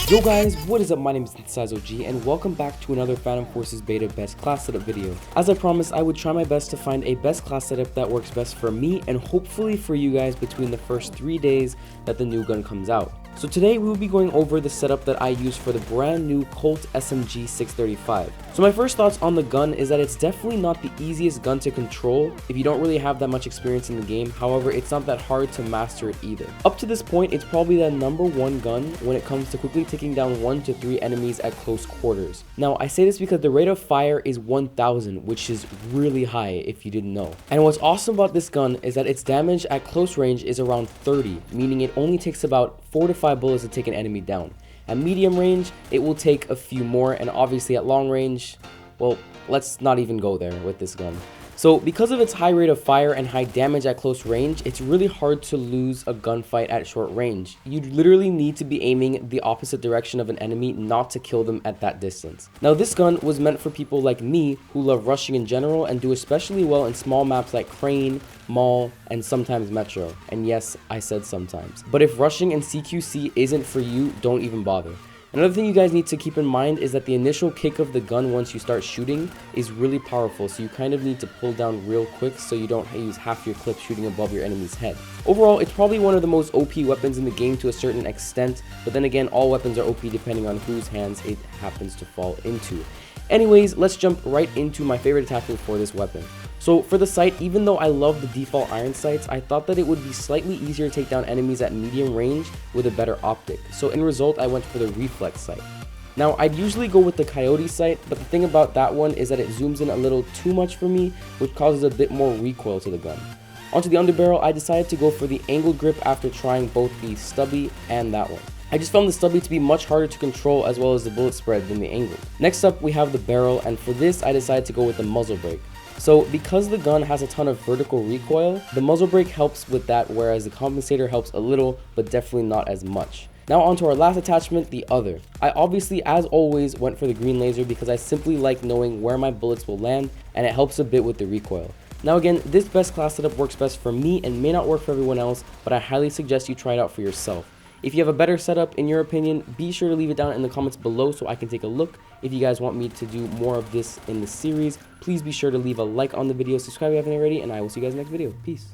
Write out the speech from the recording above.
Yo guys, what is up? My name is OG and welcome back to another Phantom Forces Beta Best Class Setup video. As I promised, I would try my best to find a best class setup that works best for me and hopefully for you guys between the first 3 days that the new gun comes out. So today we will be going over the setup that I use for the brand new COLT SMG 635. So my first thoughts on the gun is that it's definitely not the easiest gun to control if you don't really have that much experience in the game. However, it's not that hard to master it either. Up to this point, it's probably the #1 gun when it comes to quickly taking down 1 to 3 enemies at close quarters. Now I say this because the rate of fire is 1000, which is really high if you didn't know. And what's awesome about this gun is that its damage at close range is around 30, meaning it only takes about 4 to 5 bullets to take an enemy down. At medium range, it will take a few more, and obviously at long range, well, let's not even go there with this gun. So because of its high rate of fire and high damage at close range, it's really hard to lose a gunfight at short range. You literally need to be aiming the opposite direction of an enemy not to kill them at that distance. Now this gun was meant for people like me who love rushing in general and do especially well in small maps like Crane, Mall, and sometimes Metro. And yes, I said sometimes. But if rushing and CQC isn't for you, don't even bother. Another thing you guys need to keep in mind is that the initial kick of the gun once you start shooting is really powerful, so you kind of need to pull down real quick so you don't use half your clip shooting above your enemy's head. Overall, it's probably one of the most OP weapons in the game to a certain extent, but then again, all weapons are OP depending on whose hands it happens to fall into. Anyways, let's jump right into my favorite attachment for this weapon. So for the sight, even though I love the default iron sights, I thought that it would be slightly easier to take down enemies at medium range with a better optic. So in result, I went for the Reflex Sight. Now I'd usually go with the Coyote sight, but the thing about that one is that it zooms in a little too much for me, which causes a bit more recoil to the gun. Onto the Underbarrel, I decided to go for the angled grip after trying both the stubby and that one. I just found the stubby to be much harder to control as well as the bullet spread than the angled. Next up we have the barrel, and for this I decided to go with the muzzle brake. So because the gun has a ton of vertical recoil, the muzzle brake helps with that, whereas the compensator helps a little, but definitely not as much. Now onto our last attachment, the other. I obviously, as always, went for the green laser because I simply like knowing where my bullets will land, and it helps a bit with the recoil. Now again, this best class setup works best for me and may not work for everyone else, but I highly suggest you try it out for yourself. If you have a better setup in your opinion, be sure to leave it down in the comments below so I can take a look. If you guys want me to do more of this in the series, please be sure to leave a like on the video, subscribe if you haven't already, and I will see you guys in the next video. Peace.